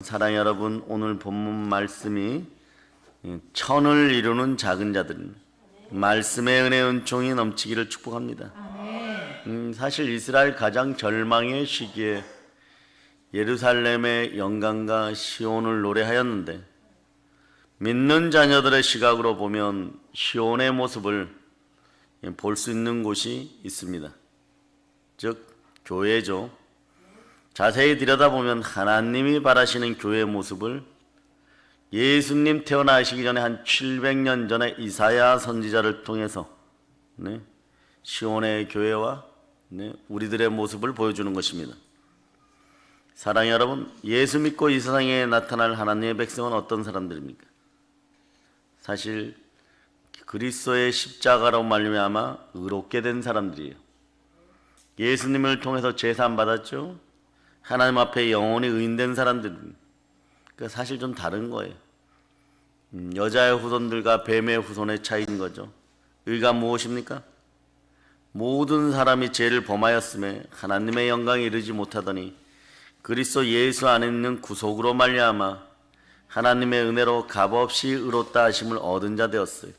사랑 여러분, 오늘 본문 말씀이 천을 이루는 작은 자들, 말씀의 은혜 은총이 넘치기를 축복합니다. 사실 이스라엘 가장 절망의 시기에 예루살렘의 영광과 시온을 노래하였는데, 믿는 자녀들의 시각으로 보면 시온의 모습을 볼 수 있는 곳이 있습니다. 즉 교회죠. 자세히 들여다보면 하나님이 바라시는 교회의 모습을 예수님 태어나시기 전에 한 700년 전에 이사야 선지자를 통해서 시온의 교회와 우리들의 모습을 보여주는 것입니다. 사랑하는 여러분, 예수 믿고 이 세상에 나타날 하나님의 백성은 어떤 사람들입니까? 사실 그리스도의 십자가로 말미암아 의롭게 된 사람들이에요. 예수님을 통해서 제사함 받았죠. 하나님 앞에 영원히 의인된 사람들은 사실 좀 다른 거예요. 여자의 후손들과 뱀의 후손의 차이인 거죠. 의가 무엇입니까? 모든 사람이 죄를 범하였음에 하나님의 영광에 이르지 못하더니 그리스도 예수 안에 있는 구속으로 말미암아 하나님의 은혜로 값없이 의롭다 하심을 얻은 자 되었어요.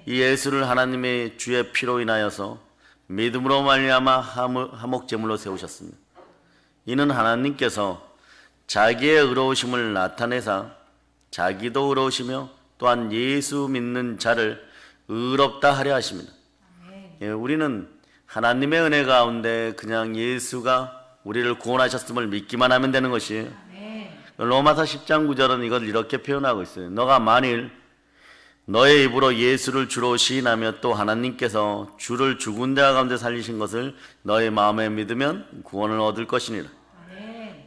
이 예수를 하나님의 주의 피로 인하여서 믿음으로 말미암아 화목제물로 세우셨습니다. 이는 하나님께서 자기의 의로우심을 나타내사 자기도 의로우시며 또한 예수 믿는 자를 의롭다 하려 하십니다. 우리는 하나님의 은혜 가운데 그냥 예수가 우리를 구원하셨음을 믿기만 하면 되는 것이에요. 로마서 10장 9절은 이걸 이렇게 표현하고 있어요. 너가 만일 너의 입으로 예수를 주로 시인하며 또 하나님께서 주를 죽은 자 가운데 살리신 것을 너의 마음에 믿으면 구원을 얻을 것이니라.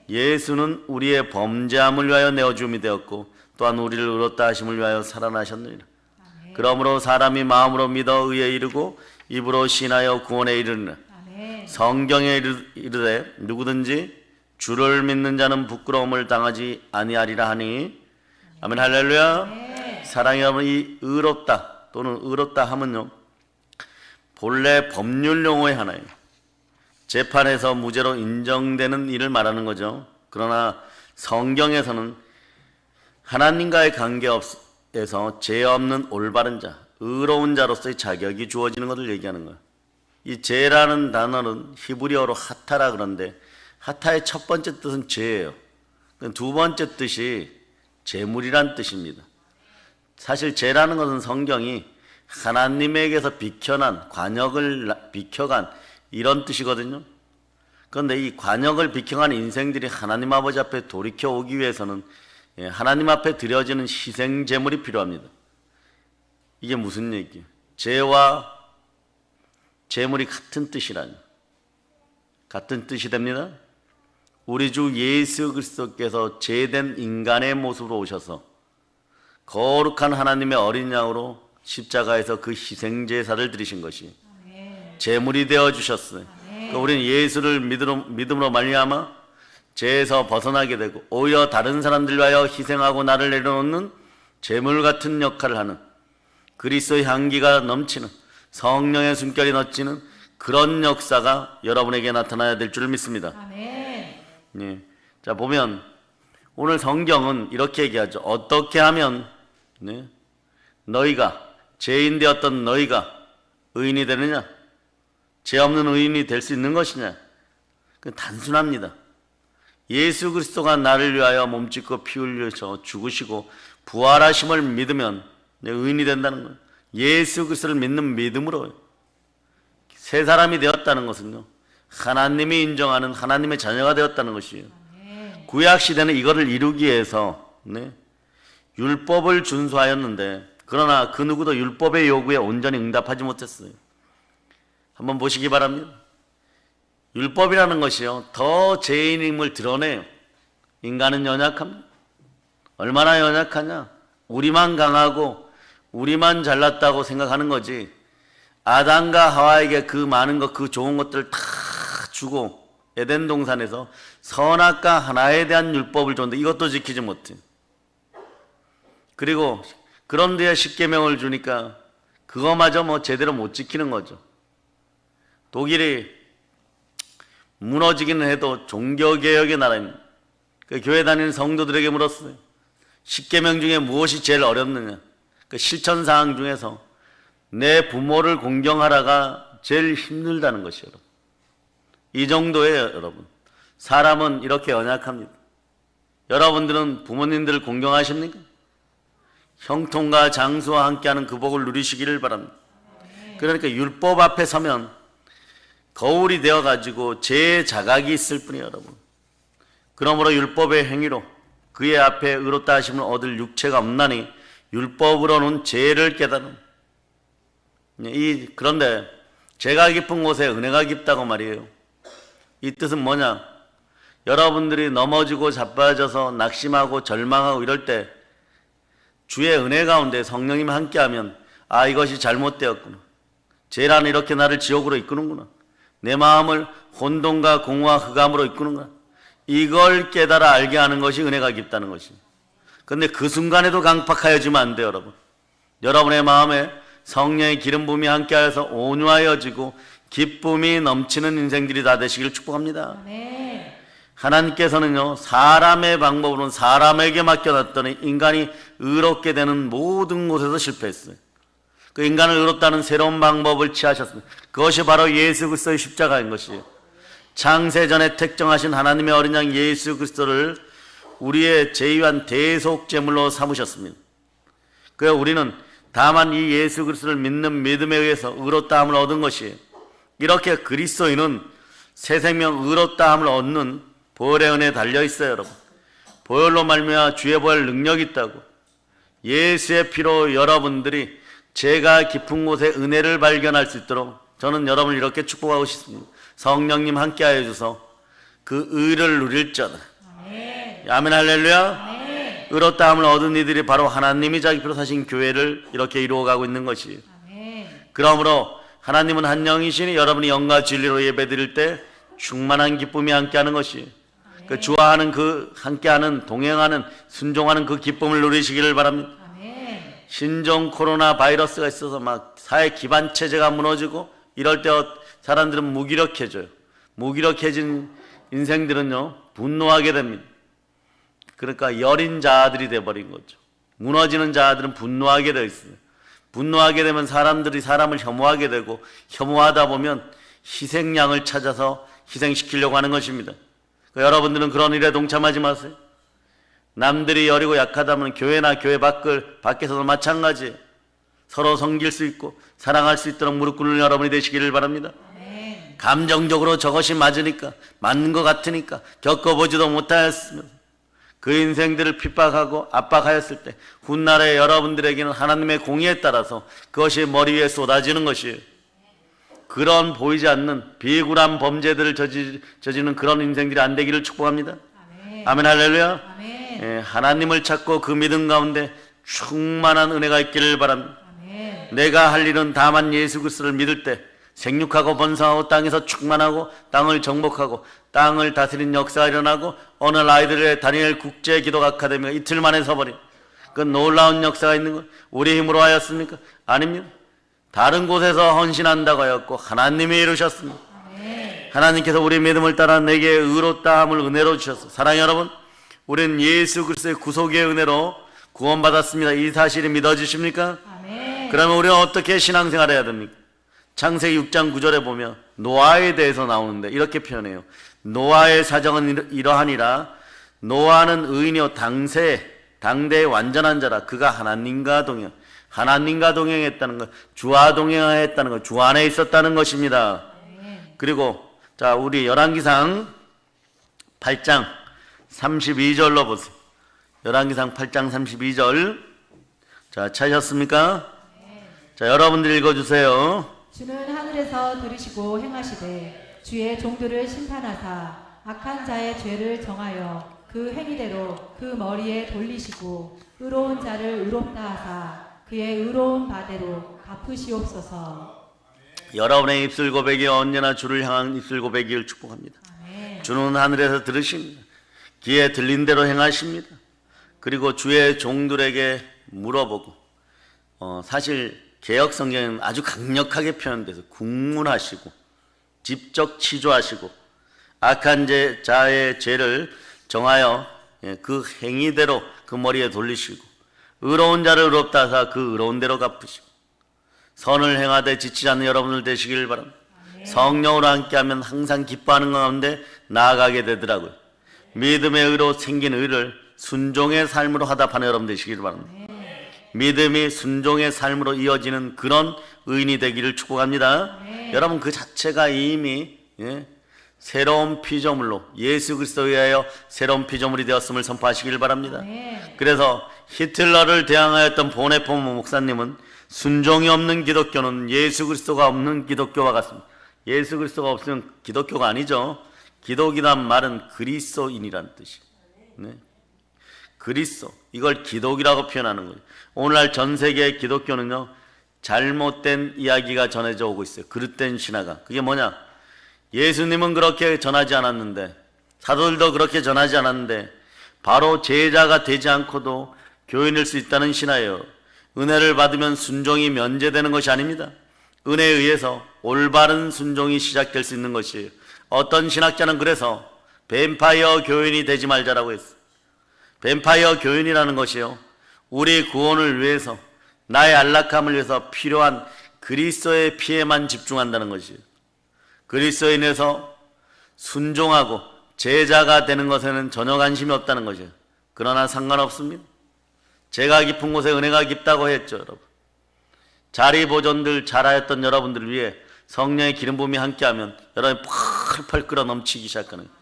예수는 우리의 범죄함을 위하여 내어줌이 되었고 또한 우리를 의롭다 하심을 위하여 살아나셨느니라. 그러므로 사람이 마음으로 믿어 의에 이르고 입으로 시인하여 구원에 이르느니라. 성경에 이르되 누구든지 주를 믿는 자는 부끄러움을 당하지 아니하리라 하니. 아멘. 할렐루야. 사랑하는 여러분, 이 의롭다 또는 의롭다 하면요, 본래 법률 용어의 하나예요. 재판에서 무죄로 인정되는 일을 말하는 거죠. 그러나 성경에서는 하나님과의 관계에서 죄 없는 올바른 자, 의로운 자로서의 자격이 주어지는 것을 얘기하는 거예요. 이 죄라는 단어는 히브리어로 하타라 그런데 하타의 첫 번째 뜻은 죄예요. 두 번째 뜻이 재물이란 뜻입니다. 사실 죄라는 것은 성경이 하나님에게서 비켜난, 관역을 비켜간 이런 뜻이거든요. 그런데 이 관역을 비켜간 인생들이 하나님 아버지 앞에 돌이켜 오기 위해서는 하나님 앞에 드려지는 희생 제물이 필요합니다. 이게 무슨 얘기예요? 죄와 제물이 같은 뜻이라니. 같은 뜻이 됩니다. 우리 주 예수 그리스도께서 죄된 인간의 모습으로 오셔서 거룩한 하나님의 어린 양으로 십자가에서 그 희생 제사를 드리신 것이 제물이 되어 주셨어요. 그러니까 우리는 예수를 믿음으로 말미암아 죄에서 벗어나게 되고 오히려 다른 사람들 위하여 희생하고 나를 내려놓는 제물 같은 역할을 하는, 그리스도의 향기가 넘치는, 성령의 숨결이 넘치는 그런 역사가 여러분에게 나타나야 될 줄 믿습니다. 자, 보면 오늘 성경은 이렇게 얘기하죠. 어떻게 하면 너희가, 죄인 되었던 너희가 의인이 되느냐? 죄 없는 의인이 될 수 있는 것이냐? 그건 단순합니다. 예수 그리스도가 나를 위하여 몸짓고 피 흘려서 죽으시고 부활하심을 믿으면 의인이 된다는 거예요. 예수 그리스도를 믿는 믿음으로 새 사람이 되었다는 것은요, 하나님이 인정하는 하나님의 자녀가 되었다는 것이에요. 구약 시대는 이거를 이루기 위해서 율법을 준수하였는데, 그러나 그 누구도 율법의 요구에 온전히 응답하지 못했어요. 한번 보시기 바랍니다. 율법이라는 것이요, 더 죄인임을 드러내요. 인간은 연약합니다. 얼마나 연약하냐? 우리만 강하고 우리만 잘났다고 생각하는 거지, 아담과 하와에게 그 많은 것, 그 좋은 것들을 다 주고 에덴 동산에서 선악과 하나에 대한 율법을 줬는데 이것도 지키지 못해. 그리고 그런 데에 십계명을 주니까 그거마저 제대로 못 지키는 거죠. 독일이 무너지기는 해도 종교개혁의 나라입니다. 그 교회 다니는 성도들에게 물었어요. 10계명 중에 무엇이 제일 어렵느냐? 그 실천 사항 중에서 내 부모를 공경하라가 제일 힘들다는 것이에요. 여러분. 이 정도예요, 여러분. 사람은 이렇게 연약합니다. 여러분들은 부모님들을 공경하십니까? 형통과 장수와 함께하는 그 복을 누리시기를 바랍니다. 그러니까 율법 앞에 서면 거울이 되어가지고 제 자각이 있을 뿐이에요, 여러분. 그러므로 율법의 행위로 그의 앞에 의롭다 하심을 얻을 육체가 없나니 율법으로는 죄를 깨달은. 그런데 죄가 깊은 곳에 은혜가 깊다고 말이에요. 이 뜻은 뭐냐? 여러분들이 넘어지고 자빠져서 낙심하고 절망하고 이럴 때 주의 은혜 가운데 성령님이 함께하면 아, 이것이 잘못되었구나. 죄라는 이렇게 나를 지옥으로 이끄는구나. 내 마음을 혼돈과 공허와 흑암으로 이끄는구나. 이걸 깨달아 알게 하는 것이 은혜가 깊다는 것입니다. 그런데 그 순간에도 강팍하여지면 안 돼요, 여러분. 여러분의 마음에 성령의 기름 부음이 함께하여서 온유하여지고 기쁨이 넘치는 인생들이 다 되시길 축복합니다. 네. 하나님께서는요, 사람의 방법으로는 사람에게 맡겨놨더니 인간이 의롭게 되는 모든 곳에서 실패했어요. 그 인간을 의롭다는 새로운 방법을 취하셨습니다. 그것이 바로 예수 그리스도의 십자가인 것이에요. 창세전에 택정하신 하나님의 어린 양 예수 그리스도를 우리의 죄위한 대속제물로 삼으셨습니다. 그래서 우리는 다만 이 예수 그리스도를 믿는 믿음에 의해서 의롭다함을 얻은 것이에요. 이렇게 그리스도인은 새 생명 의롭다함을 얻는 보혈의 은혜에 달려있어요, 여러분. 보혈로 말미암아 주의 보혈 능력이 있다고. 예수의 피로 여러분들이 죄가 깊은 곳에 은혜를 발견할 수 있도록 저는 여러분을 이렇게 축복하고 싶습니다. 성령님 함께하여 주셔서 그 의를 누릴 자다. 아멘 할렐루야. 의롭다함을 얻은 이들이 바로 하나님이 자기 피로 사신 교회를 이렇게 이루어가고 있는 것이에요. 그러므로 하나님은 한 영이시니 여러분이 영과 진리로 예배드릴 때 충만한 기쁨이 함께하는 것이에요. 그 주와 하는 그 함께하는 동행하는 순종하는 그 기쁨을 누리시기를 바랍니다. 신종 코로나 바이러스가 있어서 막 사회 기반 체제가 무너지고 이럴 때 사람들은 무기력해져요. 무기력해진 인생들은요 분노하게 됩니다. 그러니까 여린 자들이 돼버린 거죠. 무너지는 자들은 분노하게 되어 있어요. 분노하게 되면 사람들이 사람을 혐오하게 되고 혐오하다 보면 희생양을 찾아서 희생시키려고 하는 것입니다. 그러니까 여러분들은 그런 일에 동참하지 마세요. 남들이 여리고 약하다면 교회나 교회 밖에서도 마찬가지예요. 서로 섬길 수 있고 사랑할 수 있도록 무릎 꿇는 여러분이 되시기를 바랍니다. 감정적으로 저것이 맞으니까 맞는 것 같으니까 겪어보지도 못하였으면 그 인생들을 핍박하고 압박하였을 때 훗날에 여러분들에게는 하나님의 공의에 따라서 그것이 머리 위에 쏟아지는 것이에요. 그런 보이지 않는 비굴한 범죄들을 저지르는 그런 인생들이 안 되기를 축복합니다. 아멘 할렐루야. 아멘. 예, 하나님을 찾고 그 믿음 가운데 충만한 은혜가 있기를 바랍니다. 아멘. 내가 할 일은 다만 예수 그리스도를 믿을 때 생육하고 번성하고 땅에서 충만하고 땅을 정복하고 땅을 다스린 역사가 일어나고 오늘 아이들의 다니엘 국제 기독 아카데미가 이틀 만에 서버린 그 놀라운 역사가 있는 것 우리 힘으로 하였습니까? 아닙니다. 다른 곳에서 헌신한다고 하였고 하나님이 이루셨습니다. 하나님께서 우리 믿음을 따라 내게 의롭다함을 은혜로 주셨어. 사랑하는 여러분, 우리는 예수 그리스도의 구속의 은혜로 구원받았습니다. 이 사실이 믿어지십니까? 그러면 우리는 어떻게 신앙생활을 해야 됩니까? 창세기 6장 9절에 보면 노아에 대해서 나오는데 이렇게 표현해요. 노아의 사정은 이러하니라. 노아는 의인이요 당대의 완전한 자라. 그가 하나님과 동행했다는 것, 주와 동행했다는 것, 주 안에 있었다는 것입니다. 그리고 자, 우리 열왕기상 8장 32절로 보세요. 열왕기상 8장 32절. 자, 찾으셨습니까? 자, 여러분들 읽어주세요. 주는 하늘에서 들으시고 행하시되 주의 종들을 심판하사 악한 자의 죄를 정하여 그 행위대로 그 머리에 돌리시고 의로운 자를 의롭다 하사 그의 의로운 바대로 갚으시옵소서. 여러분의 입술 고백이 언제나 주를 향한 입술 고백이길 축복합니다. 아멘. 주는 하늘에서 들으십니다. 귀에 들린 대로 행하십니다. 그리고 주의 종들에게 물어보고 사실 개역 성경에는 아주 강력하게 표현돼서 국문하시고 직접 치조하시고 악한 자의 죄를 정하여 그 행위대로 그 머리에 돌리시고 의로운 자를 의롭다 하사 그 의로운 대로 갚으시고 선을 행하되 지치지 않는 여러분들 되시길 바랍니다. 성령으로 함께하면 항상 기뻐하는 가운데 나아가게 되더라고요. 믿음의 의로 생긴 의를 순종의 삶으로 하답하는 여러분 되시길 바랍니다. 믿음이 순종의 삶으로 이어지는 그런 의인이 되기를 축복합니다. 여러분 그 자체가 이미 새로운 피조물로 예수 그리스도에 의하여 새로운 피조물이 되었음을 선포하시길 바랍니다. 그래서 히틀러를 대항하였던 보네포 목사님은 순종이 없는 기독교는 예수 그리스도가 없는 기독교와 같습니다. 예수 그리스도가 없으면 기독교가 아니죠. 기독이란 말은 그리스도인이라는 뜻이에요. 그리스도, 이걸 기독이라고 표현하는 거예요. 오늘날 전 세계의 기독교는요, 잘못된 이야기가 전해져 오고 있어요. 그릇된 신화가. 그게 뭐냐? 예수님은 그렇게 전하지 않았는데, 사도들도 그렇게 전하지 않았는데, 바로 제자가 되지 않고도 교인일 수 있다는 신화예요. 은혜를 받으면 순종이 면제되는 것이 아닙니다. 은혜에 의해서 올바른 순종이 시작될 수 있는 것이에요. 어떤 신학자는 그래서 뱀파이어 교인이 되지 말자라고 했어요. 뱀파이어 교인이라는 것이요, 우리 구원을 위해서, 나의 안락함을 위해서 필요한 그리스도의 피에만 집중한다는 것이에요. 그리스도에 인해서 순종하고 제자가 되는 것에는 전혀 관심이 없다는 것이에요. 그러나 상관없습니다. 죄가 깊은 곳에 은혜가 깊다고 했죠, 여러분. 자리 보존들 잘하였던 여러분들을 위해 성령의 기름 부음이 함께하면 여러분이 펄펄 끓어 넘치기 시작하는 거예요.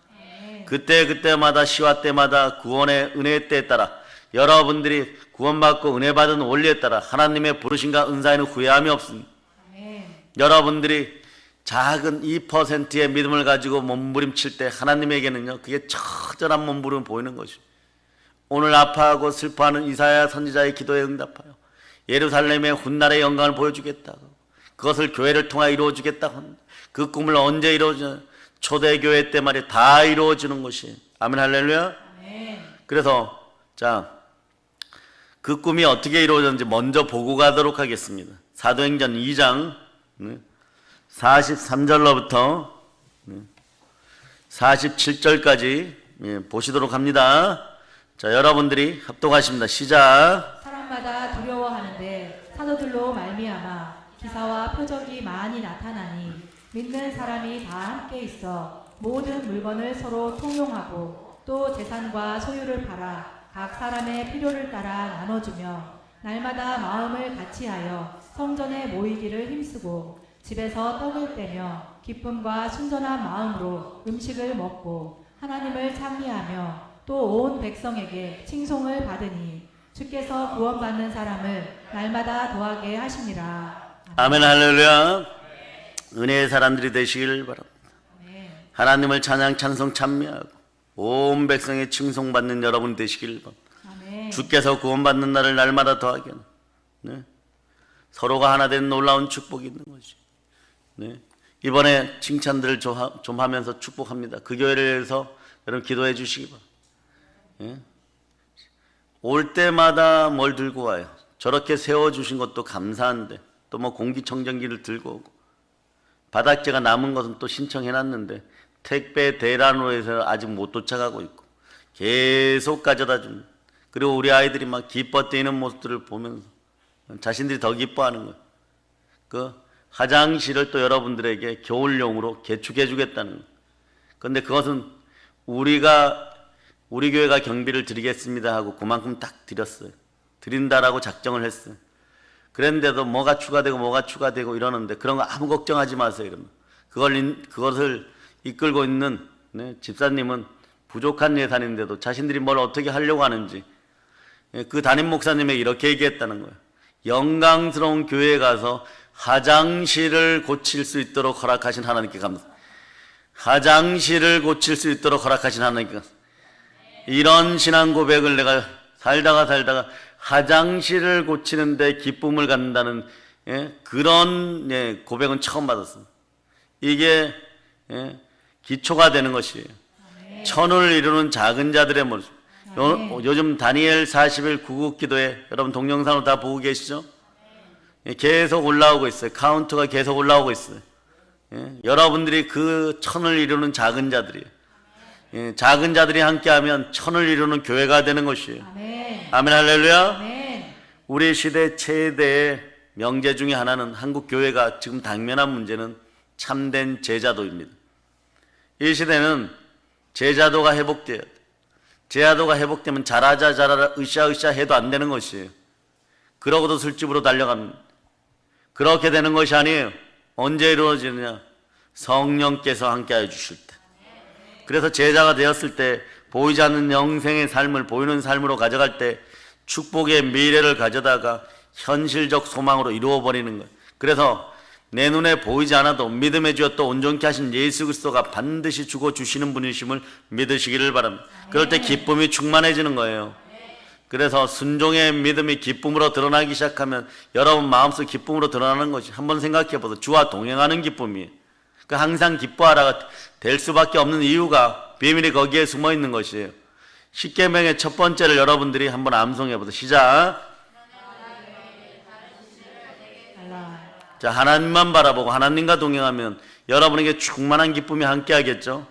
그때마다 시와 때마다 구원의 은혜의 때에 따라 여러분들이 구원받고 은혜받은 원리에 따라 하나님의 부르심과 은사에는 후회함이 없습니다. 여러분들이 작은 2%의 믿음을 가지고 몸부림칠 때 하나님에게는요, 그게 처절한 몸부림 보이는 것이죠. 오늘 아파하고 슬퍼하는 이사야 선지자의 기도에 응답하여 예루살렘의 훗날의 영광을 보여주겠다고, 그것을 교회를 통하여 이루어주겠다고, 그 꿈을 언제 이루어지냐? 초대교회 때 말이 다 이루어지는 것이. 아멘 할렐루야. 그래서 자, 그 꿈이 어떻게 이루어졌는지 먼저 보고 가도록 하겠습니다. 사도행전 2장 43절로부터 47절까지 보시도록 합니다. 자, 여러분들이 합독하십니다. 시작. 사람마다 두려워하는데 사도들로 말미암아 기사와 표적이 많이 나타나니 믿는 사람이 다 함께 있어 모든 물건을 서로 통용하고 또 재산과 소유를 팔아 각 사람의 필요를 따라 나눠주며 날마다 마음을 같이하여 성전에 모이기를 힘쓰고 집에서 떡을 떼며 기쁨과 순전한 마음으로 음식을 먹고 하나님을 찬미하며 또 온 백성에게 칭송을 받으니 주께서 구원받는 사람을 날마다 더하게 하시니라. 아멘 할렐루야. 은혜의 사람들이 되시길 바랍니다. 하나님을 찬양 찬송 찬미하고 온 백성의 칭송받는 여러분 되시길 바랍니다. 주께서 구원받는 날을 날마다 더하게 하는, 서로가 하나 된 놀라운 축복이 있는 것이. 이번에 칭찬들을 좀 하면서 축복합니다. 그 교회를 위해서 여러분 기도해 주시기 바랍니다. 올 때마다 뭘 들고 와요? 저렇게 세워주신 것도 감사한데 또 뭐 공기청정기를 들고 오고, 바닥재가 남은 것은 또 신청해놨는데 택배 대란으로 해서 아직 못 도착하고 있고 계속 가져다 줍니다. 그리고 우리 아이들이 막 기뻐 뛰는 모습들을 보면서 자신들이 더 기뻐하는 거예요. 그 화장실을 또 여러분들에게 겨울용으로 개축해 주겠다는 거예요. 그런데 그것은 우리 교회가 경비를 드리겠습니다 하고 그만큼 딱 드렸어요. 드린다라고 작정을 했어요. 그런데도 뭐가 추가되고 이러는데 그런 거 아무 걱정하지 마세요. 이러면 그것을 이끌고 있는 집사님은 부족한 예산인데도 자신들이 뭘 어떻게 하려고 하는지 그 담임 목사님에게 이렇게 얘기했다는 거예요. 영광스러운 교회에 가서 화장실을 고칠 수 있도록 허락하신 하나님께 감사합니다. 화장실을 고칠 수 있도록 허락하신 하나님께 감사합니다. 이런 신앙 고백을 내가 살다가 화장실을 고치는데 기쁨을 갖는다는 그런 고백은 처음 받았습니다. 이게 기초가 되는 것이에요. 천을 이루는 작은 자들의 모습. 요즘 다니엘 40일 구국 기도에 여러분 동영상으로 다 보고 계시죠? 계속 올라오고 있어요. 카운트가 계속 올라오고 있어요. 여러분들이 그 천을 이루는 작은 자들이에요. 예, 작은 자들이 함께하면 천을 이루는 교회가 되는 것이에요. 아멘. 아멘 할렐루야. 아멘. 우리 시대 최대의 명제 중에 하나는 한국 교회가 지금 당면한 문제는 참된 제자도입니다. 이 시대는 제자도가 회복돼야 돼. 제자도가 회복되면 잘하자 으쌰으쌰 해도 안 되는 것이에요. 그러고도 술집으로 달려갑니다. 그렇게 되는 것이 아니에요. 언제 이루어지느냐? 성령께서 함께해 주실 때. 그래서 제자가 되었을 때 보이지 않는 영생의 삶을 보이는 삶으로 가져갈 때 축복의 미래를 가져다가 현실적 소망으로 이루어버리는 거예요. 그래서 내 눈에 보이지 않아도 믿음의 주였다 온전케 하신 예수 그리스도가 반드시 주고 주시는 분이심을 믿으시기를 바랍니다. 그럴 때 기쁨이 충만해지는 거예요. 그래서 순종의 믿음이 기쁨으로 드러나기 시작하면 여러분 마음속 기쁨으로 드러나는 것이 한번 생각해 보세요. 주와 동행하는 기쁨이에요. 항상 기뻐하라가 될 수밖에 없는 이유가 비밀이 거기에 숨어 있는 것이에요. 십계명의 첫 번째를 여러분들이 한번 암송해 보세요. 시작. 자, 하나님만 바라보고 하나님과 동행하면 여러분에게 충만한 기쁨이 함께하겠죠.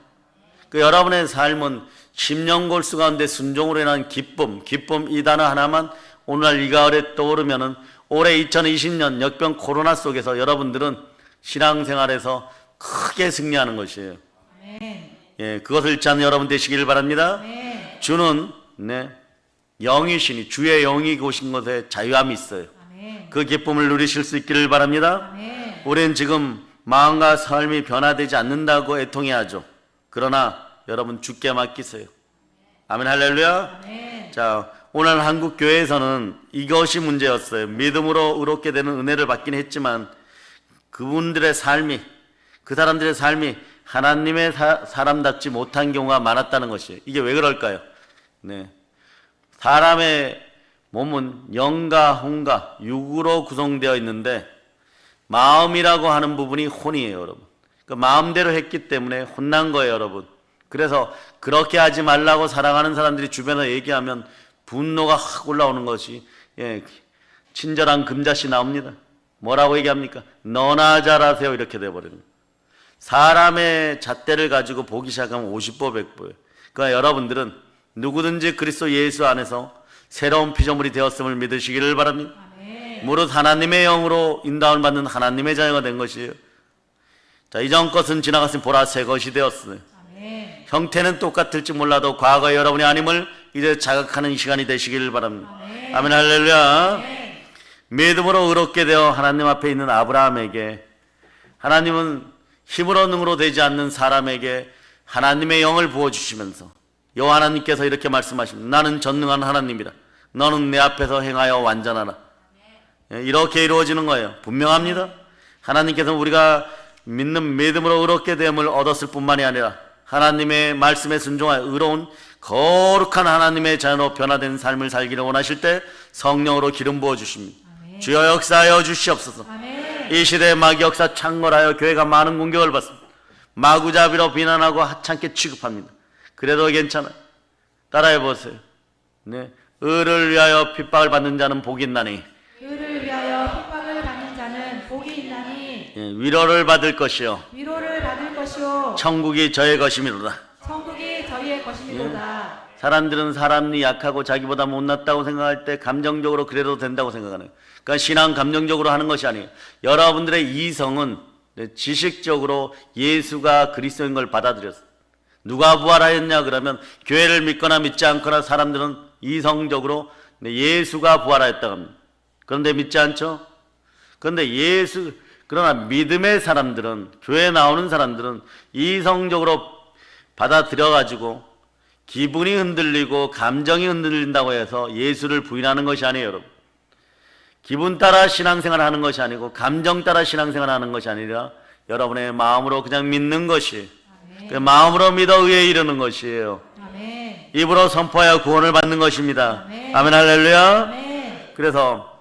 여러분의 삶은 심령골수 가운데 순종으로 인한 기쁨 이 단어 하나만 오늘날 이 가을에 떠오르면은 올해 2020년 역병 코로나 속에서 여러분들은 신앙생활에서 크게 승리하는 것이에요. 아멘. 예, 그것을 잃지 않는 여러분 되시기를 바랍니다. 아멘. 주는 영이시니 주의 영이 오신 것에 자유함이 있어요. 아멘. 그 기쁨을 누리실 수 있기를 바랍니다. 아멘. 우리는 지금 마음과 삶이 변화되지 않는다고 애통해야죠. 그러나 여러분 주께 맡기세요. 아멘 할렐루야. 아멘. 자, 오늘 한국 교회에서는 이것이 문제였어요. 믿음으로 의롭게 되는 은혜를 받긴 했지만 그분들의 삶이 그 사람들의 삶이 하나님의 사람답지 못한 경우가 많았다는 것이에요. 이게 왜 그럴까요? 네. 사람의 몸은 영과 혼과 육으로 구성되어 있는데 마음이라고 하는 부분이 혼이에요, 여러분. 그 마음대로 했기 때문에 혼난 거예요, 여러분. 그래서 그렇게 하지 말라고 사랑하는 사람들이 주변에 얘기하면 분노가 확 올라오는 것이 친절한 금자씨 나옵니다. 뭐라고 얘기합니까? 너나 잘하세요 이렇게 돼버리는 거예요. 사람의 잣대를 가지고 보기 시작하면 50보 100보예요. 그러니까 여러분들은 누구든지 그리스도 예수 안에서 새로운 피조물이 되었음을 믿으시기를 바랍니다. 아멘. 무릇 하나님의 영으로 인도함을 받는 하나님의 자녀가 된 것이에요. 자, 이전 것은 지나갔으니 보라 새 것이 되었어요. 아멘. 형태는 똑같을지 몰라도 과거의 여러분이 아님을 이제 자각하는 시간이 되시기를 바랍니다. 아멘. 아멘 할렐루야. 아멘. 믿음으로 의롭게 되어 하나님 앞에 있는 아브라함에게 하나님은 힘으로 능으로 되지 않는 사람에게 하나님의 영을 부어주시면서 여호와 하나님께서 이렇게 말씀하십니다. 나는 전능한 하나님이라. 너는 내 앞에서 행하여 완전하라. 이렇게 이루어지는 거예요. 분명합니다. 하나님께서는 우리가 믿는 믿음으로 의롭게 됨을 얻었을 뿐만이 아니라 하나님의 말씀에 순종하여 의로운 거룩한 하나님의 자녀로 변화된 삶을 살기를 원하실 때 성령으로 기름 부어주십니다. 아멘. 주여 역사하여 주시옵소서. 아멘. 이 시대의 마귀 역사 창궐하여 교회가 많은 공격을 받습니다. 마구잡이로 비난하고 하찮게 취급합니다. 그래도 괜찮아요. 따라해보세요. 네. 의를 위하여 핍박을 받는 자는 복이 있나니 의를 위하여 핍박을 받는 자는 복이 있나니 위로를 받을 것이요 위로를 받을 것이요 천국이 저의 것이미로다. 천국이 저희의 것이미로다. 사람들은 사람이 약하고 자기보다 못났다고 생각할 때 감정적으로 그래도 된다고 생각하는 거예요. 그러니까 신앙 감정적으로 하는 것이 아니에요. 여러분들의 이성은 지식적으로 예수가 그리스도인 걸 받아들였어요. 누가 부활하였냐 그러면 교회를 믿거나 믿지 않거나 사람들은 이성적으로 예수가 부활하였다고 합니다. 그런데 믿지 않죠? 그러나 믿음의 사람들은, 교회에 나오는 사람들은 이성적으로 받아들여가지고 기분이 흔들리고 감정이 흔들린다고 해서 예수를 부인하는 것이 아니에요, 여러분. 기분 따라 신앙생활 하는 것이 아니고 감정 따라 신앙생활 하는 것이 아니라 여러분의 마음으로 그냥 믿는 것이, 그 마음으로 믿어 의에 이르는 것이에요. 아멘. 입으로 선포하여 구원을 받는 것입니다. 아멘. 아멘 할렐루야. 아멘. 그래서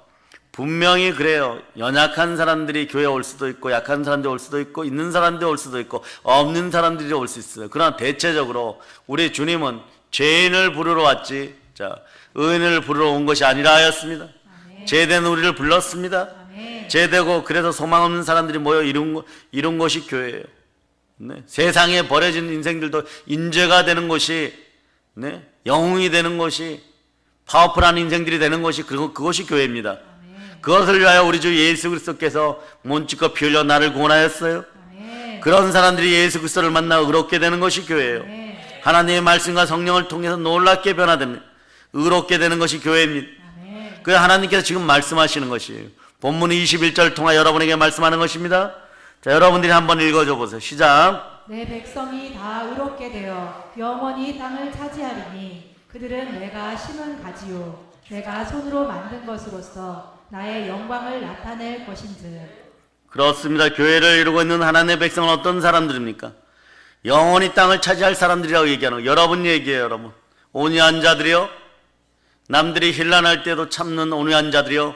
분명히 그래요. 연약한 사람들이 교회에 올 수도 있고 약한 사람들이 올 수도 있고 있는 사람들이 올 수도 있고 없는 사람들이 올 수 있어요. 그러나 대체적으로 우리 주님은 죄인을 부르러 왔지 의인을 부르러 온 것이 아니라 하였습니다. 아멘. 제된 우리를 불렀습니다. 아멘. 제되고 그래서 소망 없는 사람들이 모여 이룬 것이 교회예요. 네, 세상에 버려진 인생들도 인재가 되는 것이, 네, 영웅이 되는 것이, 파워풀한 인생들이 되는 것이 그것이 교회입니다. 아멘. 그것을 위하여 우리 주 예수 그리스도께서 몸짓고 피 흘려 나를 구원하였어요. 아멘. 그런 사람들이 예수 그리스도를 만나 의롭게 되는 것이 교회예요. 아멘. 하나님의 말씀과 성령을 통해서 놀랍게 변화됩니다. 의롭게 되는 것이 교회입니다. 아멘. 그 하나님께서 지금 말씀하시는 것이에요. 본문 21절 통하 여러분에게 말씀하는 것입니다. 자, 여러분들이 한번 읽어줘 보세요. 시작. 내 백성이 다 의롭게 되어 영원히 땅을 차지하리니 그들은 내가 심은 가지요 내가 손으로 만든 것으로서 나의 영광을 나타낼 것인즉. 그렇습니다. 교회를 이루고 있는 하나님의 백성은 어떤 사람들입니까? 영원히 땅을 차지할 사람들이라고 얘기하는 거예요. 여러분 얘기해요. 여러분, 온유한 자들이요, 남들이 힐난할 때도 참는 온유한 자들이요,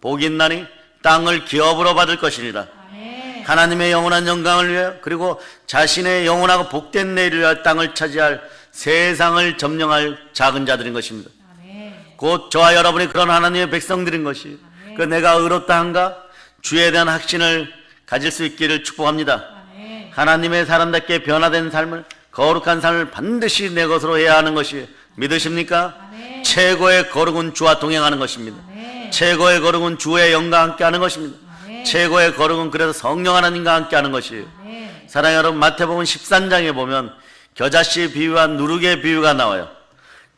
복이 있나니 땅을 기업으로 받을 것이니라. 아멘. 하나님의 영원한 영광을 위하여, 그리고 자신의 영원하고 복된 내일을 위하여 땅을 차지할, 세상을 점령할 작은 자들인 것입니다. 아멘. 곧 저와 여러분이 그런 하나님의 백성들인 것이에요. 그 내가 의롭다 한가? 주에 대한 확신을 가질 수 있기를 축복합니다. 아멘. 하나님의 사람답게 변화된 삶을, 거룩한 삶을 반드시 내 것으로 해야 하는 것이 믿으십니까? 아멘. 최고의 거룩은 주와 동행하는 것입니다. 아멘. 최고의 거룩은 주의 영과 함께 하는 것입니다. 아멘. 최고의 거룩은 그래서 성령 하나님과 함께 하는 것이에요. 아멘. 사랑하는 여러분, 마태복음 13장에 보면 겨자씨 비유와 누룩의 비유가 나와요.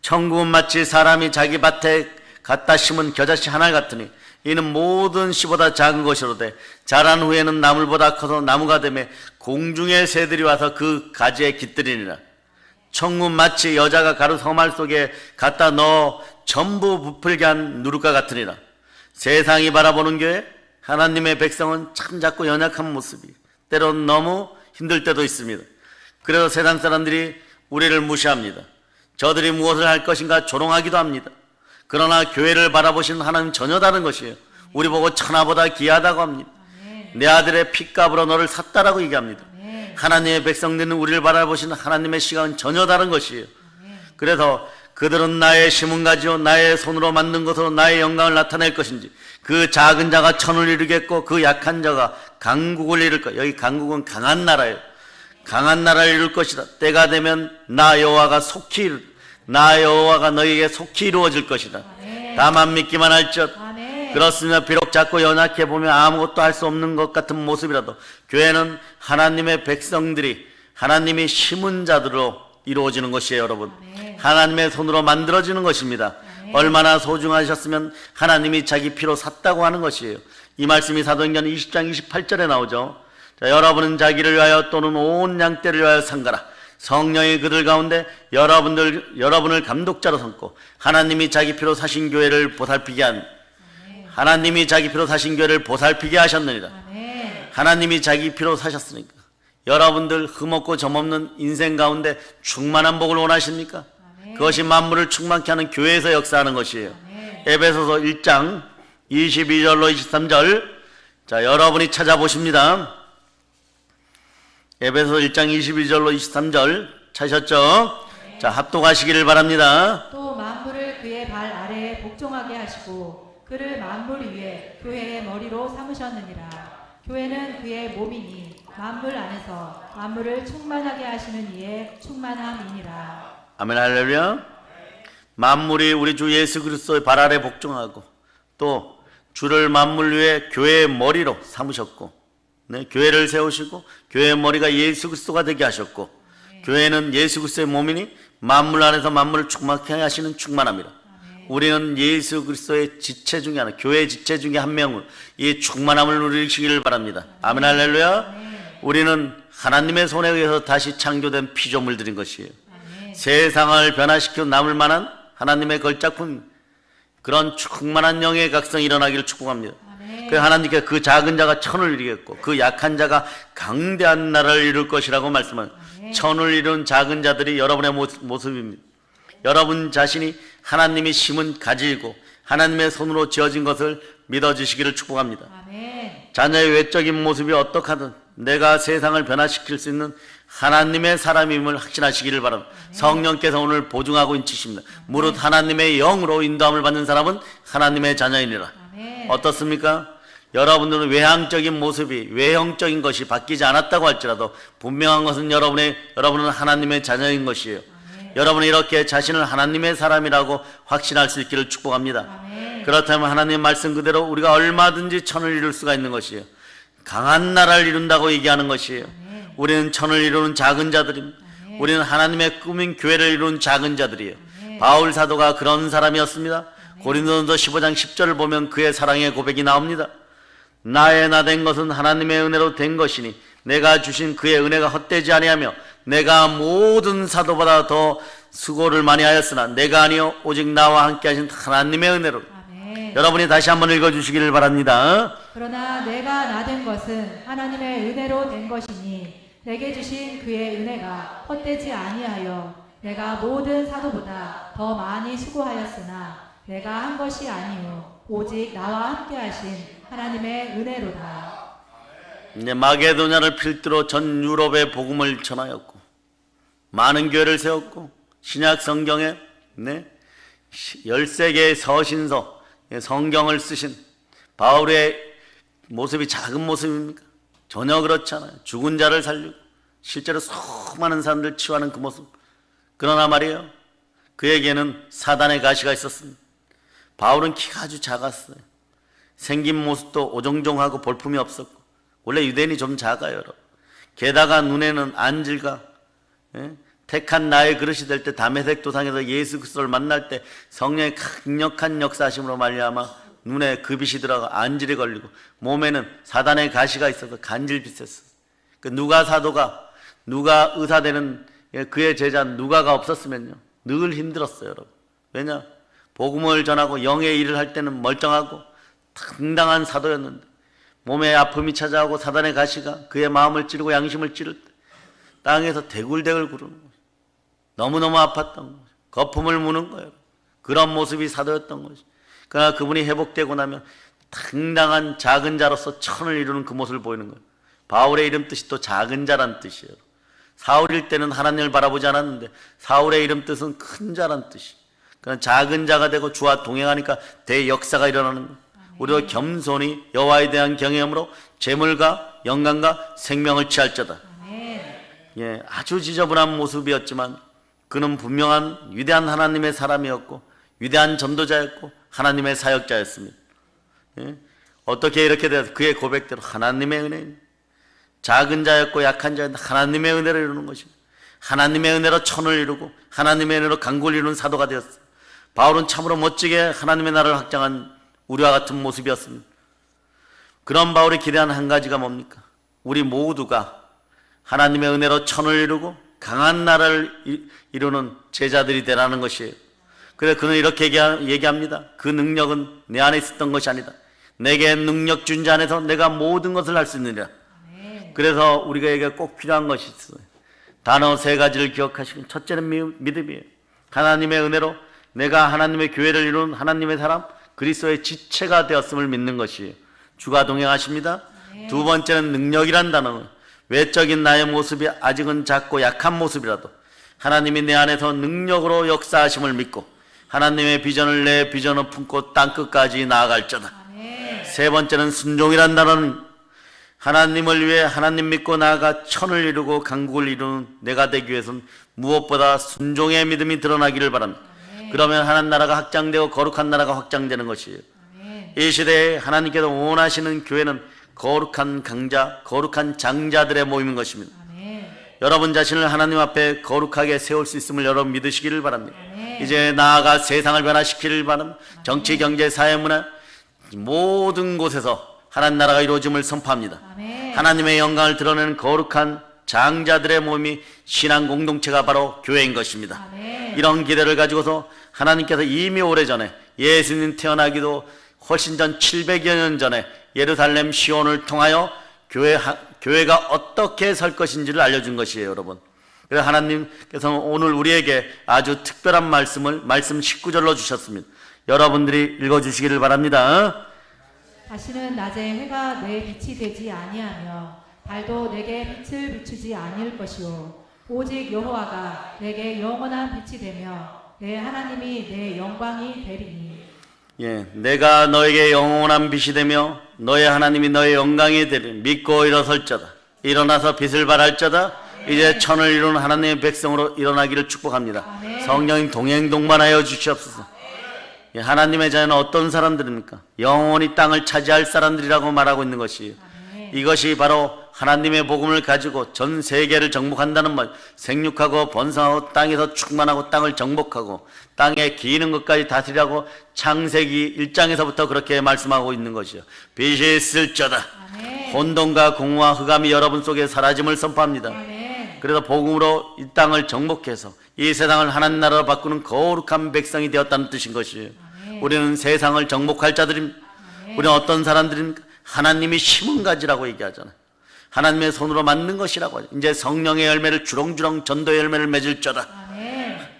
천국은 마치 사람이 자기 밭에 갖다 심은 겨자씨 하나 같으니 이는 모든 씨보다 작은 것이로되 자란 후에는 나물보다 커서 나무가 되매 공중의 새들이 와서 그 가지에 깃들이니라. 천국은 마치 여자가 가루 서말 속에 갖다 넣어 전부 부풀게 한 누룩과 같으니라. 세상이 바라보는 교회, 하나님의 백성은 참 작고 연약한 모습이 때로는 너무 힘들 때도 있습니다. 그래서 세상 사람들이 우리를 무시합니다. 저들이 무엇을 할 것인가 조롱하기도 합니다. 그러나 교회를 바라보시는 하나님은 전혀 다른 것이에요. 우리 보고 천하보다 귀하다고 합니다. 내 아들의 핏값으로 너를 샀다라고 얘기합니다. 하나님의 백성들은 우리를 바라보시는 하나님의 시각은 전혀 다른 것이에요. 그래서 그들은 나의 심은 가지요 나의 손으로 만든 것으로 나의 영광을 나타낼 것인지, 그 작은 자가 천을 이루겠고 그 약한 자가 강국을 이룰 것. 여기 강국은 강한 나라예요. 강한 나라를 이룰 것이다. 때가 되면 나 여호와가 너희에게 속히 이루어질 것이다. 다만 믿기만 할지어다. 그렇습니다. 비록 작고 연약해 보면 아무것도 할 수 없는 것 같은 모습이라도 교회는 하나님의 백성들이 하나님이 심은 자들로 이루어지는 것이에요. 여러분, 하나님의 손으로 만들어지는 것입니다. 얼마나 소중하셨으면 하나님이 자기 피로 샀다고 하는 것이에요. 이 말씀이 사도행전 20장 28절에 나오죠. 자, 여러분은 자기를 위하여 또는 온 양떼를 위하여 상가라. 성령이 그들 가운데 여러분을 감독자로 삼고 하나님이 자기 피로 사신 교회를 보살피게 하셨느니라. 하나님이 자기 피로 사셨으니까 여러분들 흠없고 점없는 인생 가운데 충만한 복을 원하십니까? 그것이 만물을 충만케 하는 교회에서 역사하는 것이에요. 에베소서 1장 22절로 23절, 자, 여러분이 찾아보십니다. 에베소서 1장 22절로 23절 찾으셨죠? 자, 합독하시기를 바랍니다. 또 만물을 그의 발 아래에 복종하게 하시고 그를 만물 위에 교회의 머리로 삼으셨느니라. 교회는 그의 몸이니 만물 안에서 만물을 충만하게 하시는 이의 충만함이니라. 아멘, 할렐루야. 만물이 우리 주 예수 그리스도의 발 아래 복종하고 또 주를 만물 위에 교회의 머리로 삼으셨고, 네, 교회를 세우시고 교회의 머리가 예수 그리스도가 되게 하셨고, 교회는 예수 그리스도의 몸이니 만물 안에서 만물을 충만하게 하시는 충만함이라. 우리는 예수 그리스도의 지체 중에 하나, 교회의 지체 중에 한 명으로 이 충만함을 누리시기를 바랍니다. 아멘, 할렐루야. 우리는 하나님의 손에 의해서 다시 창조된 피조물들인 것이에요. 세상을 변화시켜 남을 만한 하나님의 걸작품, 그런 충만한 영의 각성이 일어나기를 축복합니다. 그 하나님께서 그 작은 자가 천을 이루겠고 그 약한 자가 강대한 나라를 이룰 것이라고 말씀하는, 천을 이룬 작은 자들이 여러분의 모습입니다. 여러분 자신이 하나님이 심은 가지이고 하나님의 손으로 지어진 것을 믿어주시기를 축복합니다. 자녀의 외적인 모습이 어떡하든 내가 세상을 변화시킬 수 있는 하나님의 사람임을 확신하시기를 바랍니다. 성령께서 오늘 보증하고 있으십니다. 무릇 하나님의 영으로 인도함을 받는 사람은 하나님의 자녀이니라. 어떻습니까? 여러분들은 외향적인 모습이, 외형적인 것이 바뀌지 않았다고 할지라도 분명한 것은 여러분은 하나님의 자녀인 것이에요. 아멘. 여러분이 이렇게 자신을 하나님의 사람이라고 확신할 수 있기를 축복합니다. 아멘. 그렇다면 하나님 말씀 그대로 우리가 얼마든지 천을 이룰 수가 있는 것이에요. 강한 나라를 이룬다고 얘기하는 것이에요. 아멘. 우리는 천을 이루는 작은 자들입니다. 아멘. 우리는 하나님의 꿈인 교회를 이루는 작은 자들이에요. 아멘. 바울 사도가 그런 사람이었습니다. 고린도전서 15장 10절을 보면 그의 사랑의 고백이 나옵니다. 나의 나 된 것은 하나님의 은혜로 된 것이니 내가 주신 그의 은혜가 헛되지 아니하며 내가 모든 사도보다 더 수고를 많이 하였으나 내가 아니요 오직 나와 함께 하신 하나님의 은혜로. 아멘. 여러분이 다시 한번 읽어주시기를 바랍니다. 그러나 내가 나 된 것은 하나님의 은혜로 된 것이니 내게 주신 그의 은혜가 헛되지 아니하여 내가 모든 사도보다 더 많이 수고하였으나 내가 한 것이 아니요 오직 나와 함께 하신 하나님의 은혜로다. 이제 마게도냐를 필두로 전 유럽에 복음을 전하였고 많은 교회를 세웠고 신약 성경에 13개의 서신서 성경을 쓰신 바울의 모습이 작은 모습입니까? 전혀 그렇지 않아요. 죽은 자를 살리고 실제로 수많은 사람들 치유하는 그 모습. 그러나 말이에요, 그에게는 사단의 가시가 있었습니다. 바울은 키가 아주 작았어요. 생긴 모습도 오종종하고 볼품이 없었고 원래 유대인이 좀 작아요, 여러분. 게다가 눈에는 안질과 택한 나의 그릇이 될 때 다메섹 도상에서 예수 그리스도를 만날 때 성령의 강력한 역사하심으로 말미암아 눈에 급이 들어가 안질이 걸리고 몸에는 사단의 가시가 있어서 간질빛했어요. 그 누가 사도가, 누가 의사 되는 그의 제자 누가가 없었으면요 늘 힘들었어요, 여러분. 왜냐? 복음을 전하고 영의 일을 할 때는 멀쩡하고 당당한 사도였는데 몸에 아픔이 찾아오고 사단의 가시가 그의 마음을 찌르고 양심을 찌를 때 땅에서 대굴대굴 구르는 거예요. 너무너무 아팠던 거죠. 거품을 무는 거예요. 그런 모습이 사도였던 거죠. 그러나 그분이 회복되고 나면 당당한 작은 자로서 천을 이루는 그 모습을 보이는 거예요. 바울의 이름 뜻이 또 작은 자란 뜻이에요. 사울일 때는 하나님을 바라보지 않았는데 사울의 이름 뜻은 큰 자란 뜻이에요. 그러나 작은 자가 되고 주와 동행하니까 대역사가 일어나는 거예요. 우리도 겸손히 여호와에 대한 경외함으로 재물과 영광과 생명을 취할지어다. 예, 아주 지저분한 모습이었지만 그는 분명한 위대한 하나님의 사람이었고 위대한 전도자였고 하나님의 사역자였습니다. 예? 어떻게 이렇게 돼서 그의 고백대로 하나님의 은혜입니다. 작은 자였고 약한 자였는데 하나님의 은혜를 이루는 것입니다. 하나님의 은혜로 천을 이루고 하나님의 은혜로 강구를 이루는 사도가 되었어요. 바울은 참으로 멋지게 하나님의 나라를 확장한 우리와 같은 모습이었습니다. 그런 바울이 기대한 한 가지가 뭡니까? 우리 모두가 하나님의 은혜로 천을 이루고 강한 나라를 이루는 제자들이 되라는 것이에요. 그래서 그는 이렇게 얘기합니다. 그 능력은 내 안에 있었던 것이 아니다. 내게 능력 준 자 안에서 내가 모든 것을 할 수 있느니라. 그래서 우리에게 꼭 필요한 것이 있어요. 단어 3가지를 기억하시고, 첫째는 믿음이에요. 하나님의 은혜로 내가 하나님의 교회를 이루는 하나님의 사람 그리스도의 지체가 되었음을 믿는 것이에요. 주가 동행하십니다. 두 번째는 능력이란 단어는 외적인 나의 모습이 아직은 작고 약한 모습이라도 하나님이 내 안에서 능력으로 역사하심을 믿고 하나님의 비전을 내 비전을 품고 땅끝까지 나아갈지어다. 세 번째는 순종이란 단어는 하나님을 위해 하나님 믿고 나아가 천을 이루고 강국을 이루는 내가 되기 위해서는 무엇보다 순종의 믿음이 드러나기를 바랍니다. 그러면 하나님 나라가 확장되고 거룩한 나라가 확장되는 것이에요. 이 시대에 하나님께서 원하시는 교회는 거룩한 강자, 거룩한 장자들의 모임인 것입니다. 여러분 자신을 하나님 앞에 거룩하게 세울 수 있음을 여러분 믿으시기를 바랍니다. 이제 나아가 세상을 변화시키기를 바랍니다. 정치, 경제, 사회, 문화 모든 곳에서 하나님 나라가 이루어짐을 선포합니다. 하나님의 영광을 드러내는 거룩한 장자들의 모임이 신앙 공동체가 바로 교회인 것입니다. 이런 기대를 가지고서 하나님께서 이미 오래전에 예수님 태어나기도 훨씬 전 700여 년 전에 예루살렘 시온을 통하여 교회가 어떻게 설 것인지를 알려준 것이에요, 여러분. 그래서 하나님께서 오늘 우리에게 아주 특별한 말씀을 말씀 19절로 주셨습니다. 여러분들이 읽어주시기를 바랍니다. 다시는 낮에 해가 내 빛이 되지 아니하며 달도 내게 빛을 비추지 아니할 것이요 오직 여호와가 내게 영원한 빛이 되며 내 하나님이 내 영광이 되리니. 예, 내가 너에게 영원한 빛이 되며 너의 하나님이 너의 영광이 되리. 믿고 일어설자다. 일어나서 빛을 발할자다. 이제 천을 이루는 하나님의 백성으로 일어나기를 축복합니다. 성령님 동행 동반하여 주시옵소서. 예, 하나님의 자녀는 어떤 사람들입니까? 영원히 땅을 차지할 사람들이라고 말하고 있는 것이에요. 이것이 바로 하나님의 복음을 가지고 전 세계를 정복한다는 말, 생육하고 번성하고 땅에서 충만하고 땅을 정복하고 땅에 기이는 것까지 다스리라고 창세기 1장에서부터 그렇게 말씀하고 있는 것이요. 빛이 있을 자다. 혼돈과 공허와 흑암이 여러분 속에 사라짐을 선포합니다. 그래서 복음으로 이 땅을 정복해서 이 세상을 하나님 나라로 바꾸는 거룩한 백성이 되었다는 뜻인 것이에요. 우리는 세상을 정복할 자들입니다. 우리는 어떤 사람들입니까? 하나님이 심은 가지라고 얘기하잖아요. 하나님의 손으로 만든 것이라고 하죠. 이제 성령의 열매를 주렁주렁 전도의 열매를 맺을 자다.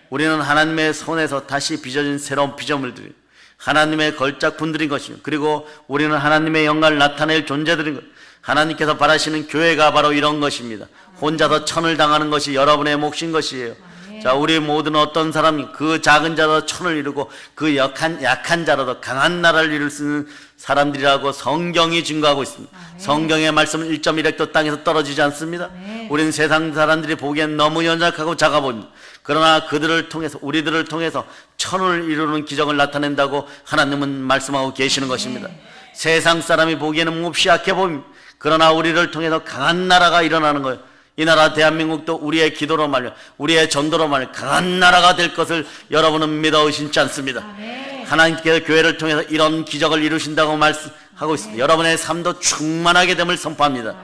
우리는 하나님의 손에서 다시 빚어진 새로운 피조물들이 하나님의 걸작품들인 것이요. 그리고 우리는 하나님의 영광을 나타낼 존재들인 것. 하나님께서 바라시는 교회가 바로 이런 것입니다. 혼자서 천을 당하는 것이 여러분의 몫인 것이에요. 자, 우리 모두는 어떤 사람이 그 작은 자라도 천을 이루고 그 약한 자라도 강한 나라를 이룰 수 있는 사람들이라고 성경이 증거하고 있습니다. 성경의 말씀은 1.1획도 땅에서 떨어지지 않습니다. 우리는 세상 사람들이 보기엔 너무 연약하고 작아 보입니다. 그러나 그들을 통해서 우리들을 통해서 천을 이루는 기적을 나타낸다고 하나님은 말씀하고 계시는 것입니다. 세상 사람이 보기에는 몹시 약해 보입니다. 그러나 우리를 통해서 강한 나라가 일어나는 거예요. 이 나라 대한민국도 우리의 기도로 말려 우리의 전도로 말려 강한 나라가 될 것을 여러분은 믿어 의심치 않습니다. 하나님께서 교회를 통해서 이런 기적을 이루신다고 말씀하고 있습니다. 여러분의 삶도 충만하게 됨을 선포합니다.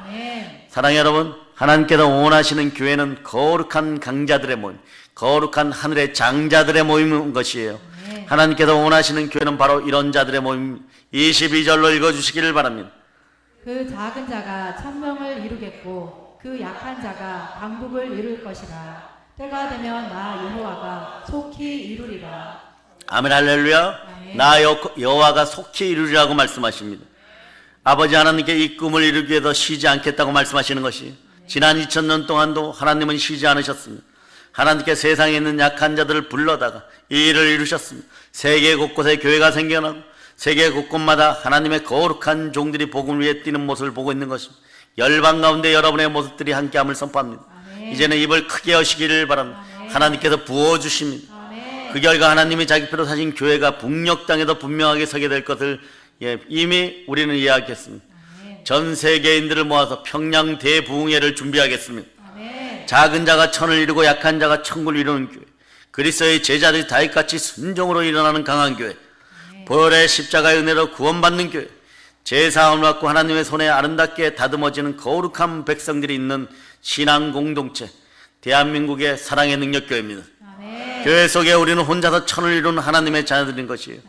사랑하는 여러분, 하나님께서 원하시는 교회는 거룩한 강자들의 모임, 거룩한 하늘의 장자들의 모임인 것이에요. 하나님께서 원하시는 교회는 바로 이런 자들의 모임. 22절로 읽어주시기를 바랍니다. 그 작은 자가 천명을 이루겠고 그 약한 자가 강국을 이룰 것이라. 때가 되면 나 여호와가 속히 이루리라. 아멘 할렐루야. 나 여호와가 속히 이루리라고 말씀하십니다. 아버지 하나님께 이 꿈을 이루기 위해서 쉬지 않겠다고 말씀하시는 것이 지난 2000년 동안도 하나님은 쉬지 않으셨습니다. 하나님께 세상에 있는 약한 자들을 불러다가 이 일을 이루셨습니다. 세계 곳곳에 교회가 생겨나고 세계 곳곳마다 하나님의 거룩한 종들이 복음을 위해 뛰는 모습을 보고 있는 것입니다. 열방 가운데 여러분의 모습들이 함께함을 선포합니다. 이제는 입을 크게 여시기를 바랍니다. 하나님께서 부어주십니다. 그 결과 하나님이 자기 피로 사신 교회가 북녘 땅에도 분명하게 서게 될 것을 이미 우리는 이해하겠습니다. 전 세계인들을 모아서 평양 대부흥회를 준비하겠습니다. 작은 자가 천을 이루고 약한 자가 천국을 이루는 교회, 그리스도의 제자들이 다윗같이 순종으로 일어나는 강한 교회, 보혈의 십자가의 은혜로 구원받는 교회, 제사함을 받고 하나님의 손에 아름답게 다듬어지는 거룩한 백성들이 있는 신앙 공동체, 대한민국의 사랑의 능력교회입니다. 교회 속에 우리는 혼자서 천을 이루는 하나님의 자녀들인 것이에요.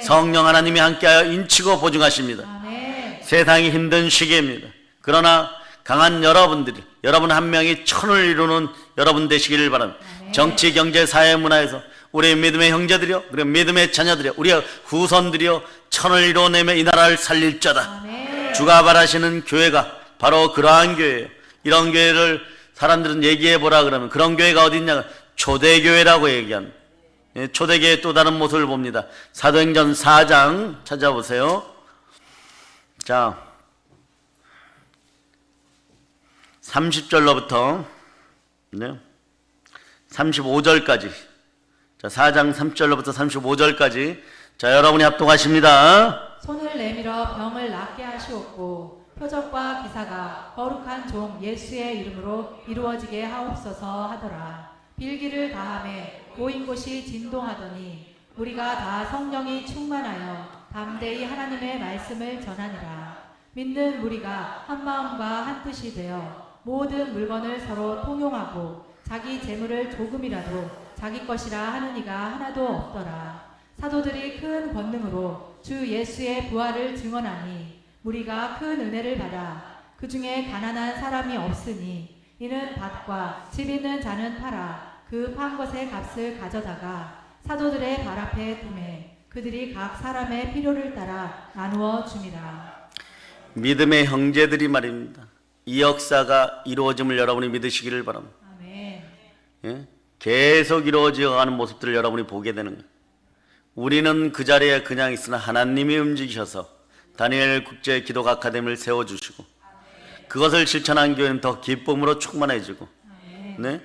성령 하나님이 함께하여 인치고 보증하십니다. 세상이 힘든 시기입니다. 그러나 강한 여러분들이, 여러분 한 명이 천을 이루는 여러분 되시기를 바랍니다. 정치, 경제, 사회, 문화에서 우리의 믿음의 형제들이요, 그리고 믿음의 자녀들이요, 우리의 후손들이요, 천을 이루어내며 이 나라를 살릴 자다. 주가 바라시는 교회가 바로 그러한 교회예요. 이런 교회를 사람들은 얘기해 보라 그러면 그런 교회가 어디 있냐? 초대교회라고 얘기합니다. 초대교회의 또 다른 모습을 봅니다. 사도행전 4장 찾아보세요. 자, 30절로부터 35절까지. 자, 4장 3절로부터 35절까지. 자, 여러분이 합독하십니다. 손을 내밀어 병을 낫게 하시옵고 표적과 기사가 거룩한 종 예수의 이름으로 이루어지게 하옵소서 하더라. 빌기를 다함에 모인 곳이 진동하더니 우리가 다 성령이 충만하여 담대히 하나님의 말씀을 전하니라. 믿는 무리가 한 마음과 한 뜻이 되어 모든 물건을 서로 통용하고 자기 재물을 조금이라도 자기 것이라 하는 이가 하나도 없더라. 사도들이 큰 권능으로 주 예수의 부활을 증언하니 무리가 큰 은혜를 받아 그 중에 가난한 사람이 없으니 이는 밭과 집 있는 자는 팔아 그 판 것의 값을 가져다가 사도들의 발 앞에 두매 그들이 각 사람의 필요를 따라 나누어 줍니다. 믿음의 형제들이 말입니다. 이 역사가 이루어짐을 여러분이 믿으시기를 바랍니다. 아멘. 예? 계속 이루어져가는 모습들을 여러분이 보게 되는 거예요. 우리는 그 자리에 그냥 있으나 하나님이 움직이셔서 다니엘 국제 기독 아카데미를 세워주시고 그것을 실천한 교회는 더 기쁨으로 충만해지고 네?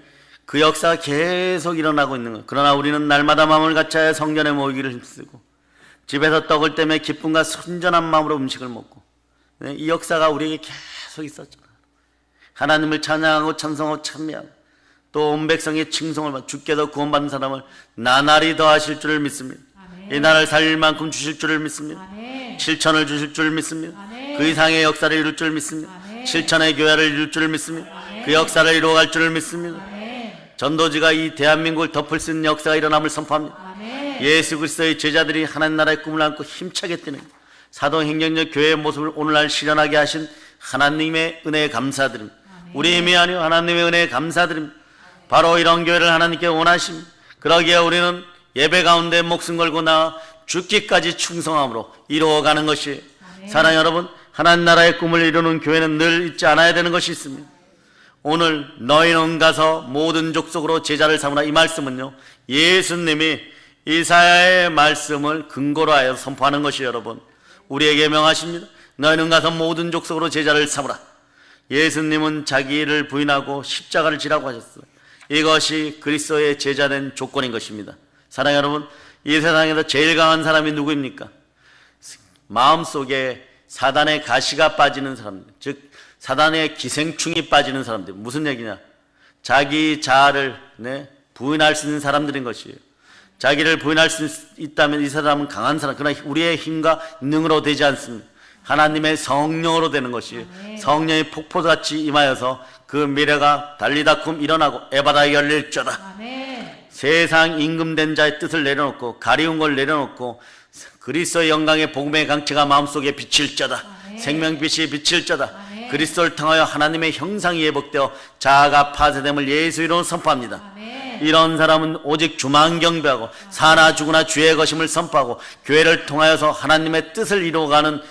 그 역사가 계속 일어나고 있는 거예요. 그러나 우리는 날마다 마음을 같이 성전에 모이기를 힘쓰고 집에서 떡을 떼며 기쁨과 순전한 마음으로 음식을 먹고 네? 이 역사가 우리에게 계속 있었잖아요. 하나님을 찬양하고 찬송하고 찬미하고 또 온 백성의 칭송을 받고 주께서 구원받은 사람을 나날이 더하실 줄을 믿습니다. 이 나라를 살릴 만큼 주실 줄을 믿습니다. 실천을 주실 줄 믿습니다. 그 이상의 역사를 이룰 줄 믿습니다. 실천의 교회를 이룰 줄 믿습니다. 그 역사를 이루어갈 줄을 믿습니다. 전도지가 이 대한민국을 덮을 수 있는 역사가 일어남을 선포합니다. 예수 그리스도의 제자들이 하나님 나라의 꿈을 안고 힘차게 뛰는 사도행전적 교회의 모습을 오늘날 실현하게 하신 하나님의 은혜에 감사드립니다. 우리의 힘이 아니요 하나님의 은혜에 감사드립니다. 바로 이런 교회를 하나님께 원하십니다. 그러기에 우리는 예배 가운데 목숨 걸고 나아 죽기까지 충성함으로 이루어가는 것이 사랑하는 여러분, 하나님 나라의 꿈을 이루는 교회는 늘 잊지 않아야 되는 것이 있습니다. 오늘 너희는 가서 모든 족속으로 제자를 삼으라, 이 말씀은요 예수님이 이사야의 말씀을 근거로 하여 선포하는 것이 여러분 우리에게 명하십니다. 너희는 가서 모든 족속으로 제자를 삼으라. 예수님은 자기를 부인하고 십자가를 지라고 하셨어요. 이것이 그리스도의 제자된 조건인 것입니다. 사랑하는 여러분, 이 세상에서 제일 강한 사람이 누구입니까? 마음속에 사단의 가시가 빠지는 사람들, 즉 사단의 기생충이 빠지는 사람들. 무슨 얘기냐? 자기 자아를 부인할 수 있는 사람들인 것이에요. 자기를 부인할 수 있다면 이 사람은 강한 사람. 그러나 우리의 힘과 능으로 되지 않습니다. 하나님의 성령으로 되는 것이에요. 성령이 폭포같이 임하여서 그 미래가 달리다쿰 일어나고 에바다 열릴저다. 세상 임금된 자의 뜻을 내려놓고 가리운 걸 내려놓고 그리스도의 영광의 복음의 강체가 마음속에 비칠 자다. 생명빛이 비칠 자다. 그리스도를 통하여 하나님의 형상이 예복되어 자아가 파쇄됨을 예수 이름으로 선포합니다. 이런 사람은 오직 주만 경배하고 사나 죽으나 주의 것임을 선포하고 교회를 통하여서 하나님의 뜻을 이루어가는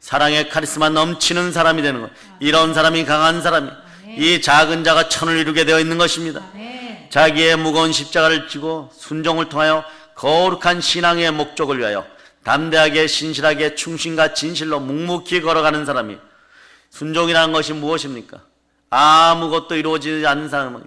사랑의 카리스마 넘치는 사람이 되는 것. 이런 사람이 강한 사람이 이 작은 자가 천을 이루게 되어 있는 것입니다. 자기의 무거운 십자가를 지고 순종을 통하여 거룩한 신앙의 목적을 위하여 담대하게 신실하게 충신과 진실로 묵묵히 걸어가는 사람이, 순종이라는 것이 무엇입니까? 아무것도 이루어지지 않는 사람은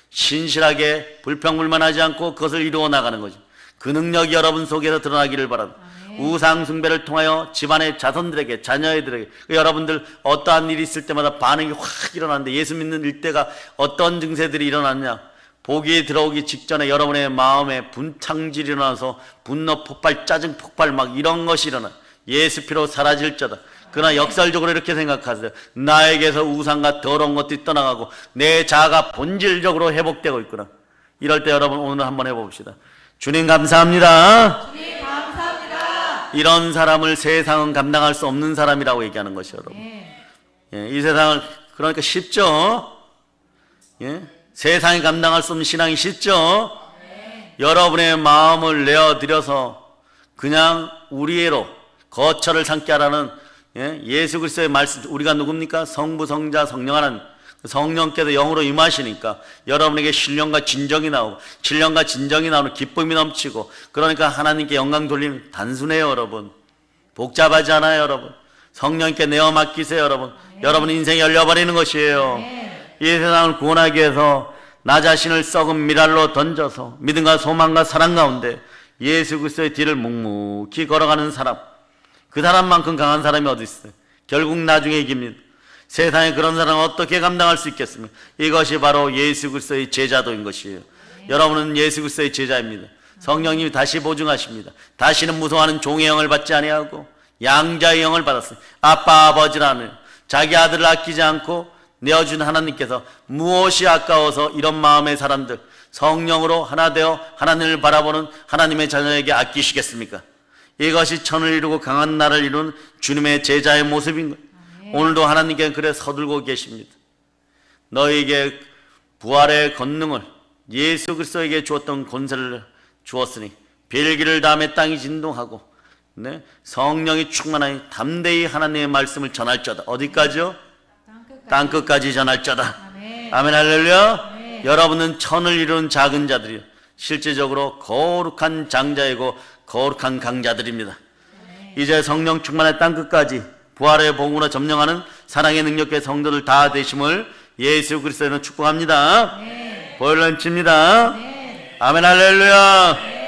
신실하게 불평불만하지 않고 그것을 이루어 나가는 거죠. 그 능력이 여러분 속에서 드러나기를 바랍니다. 우상 숭배를 통하여 집안의 자손들에게, 자녀들에게, 여러분들 어떠한 일이 있을 때마다 반응이 확 일어나는데 예수 믿는 일대가 어떤 증세들이 일어났냐? 복이 들어오기 직전에 여러분의 마음에 분탕질이 일어나서 분노 폭발, 짜증 폭발 막 이런 것이 일어나. 예수 피로 사라질 자다. 그러나 역설적으로 이렇게 생각하세요. 나에게서 우상과 더러운 것들이 떠나가고 내 자아가 본질적으로 회복되고 있구나. 이럴 때 여러분 오늘 한번 해봅시다. 주님 감사합니다. 주님 감사합니다. 이런 사람을 세상은 감당할 수 없는 사람이라고 얘기하는 것이요, 여러분. 이 세상을, 그러니까 쉽죠? 세상이 감당할 수 없는 신앙이 쉽죠? 여러분의 마음을 내어드려서 그냥 우리애로 거처를 삼게 하라는 예수 그리스도의 말씀. 우리가 누굽니까? 성부, 성자, 성령 하나님. 성령께서 영으로 임하시니까 여러분에게 신령과 진정이 나오고, 신령과 진정이 나오는 기쁨이 넘치고, 그러니까 하나님께 영광 돌리는, 단순해요 여러분. 복잡하지 않아요 여러분. 성령께 내어 맡기세요 여러분. 여러분 인생이 열려버리는 것이에요. 이 세상을 구원하기 위해서 나 자신을 썩은 미랄로 던져서 믿음과 소망과 사랑 가운데 예수 그리스도의 뒤를 묵묵히 걸어가는 사람, 그 사람만큼 강한 사람이 어디 있어요? 결국 나중에 이깁니다. 세상에 그런 사람을 어떻게 감당할 수 있겠습니까? 이것이 바로 예수 그리스도의 제자도인 것이에요. 여러분은 예수 그리스도의 제자입니다. 성령님이 다시 보증하십니다. 다시는 무서워하는 종의 영을 받지 아니하고 양자의 영을 받았어요. 아빠 아버지라는 자기 아들을 아끼지 않고 내어준 하나님께서 무엇이 아까워서 이런 마음의 사람들 성령으로 하나 되어 하나님을 바라보는 하나님의 자녀에게 아끼시겠습니까? 이것이 천을 이루고 강한 나를 이루는 주님의 제자의 모습인 거예요. 오늘도 하나님께서 그래 서둘고 계십니다. 너에게 부활의 권능을 예수 그리스도에게 주었던 권세를 주었으니 별기를 다음에 땅이 진동하고 성령이 충만하니 담대히 하나님의 말씀을 전할 자다. 어디까지요? 땅끝까지 전할 자다. 아멘 할렐루야. 여러분은 천을 이루는 작은 자들이요. 실제적으로 거룩한 장자이고 거룩한 강자들입니다. 이제 성령 충만의 땅끝까지 부활의 복음으로 점령하는 사랑의 능력의 성도들 다 되심을 예수 그리스도는 축복합니다. 보혈로 칩니다. 아멘 할렐루야.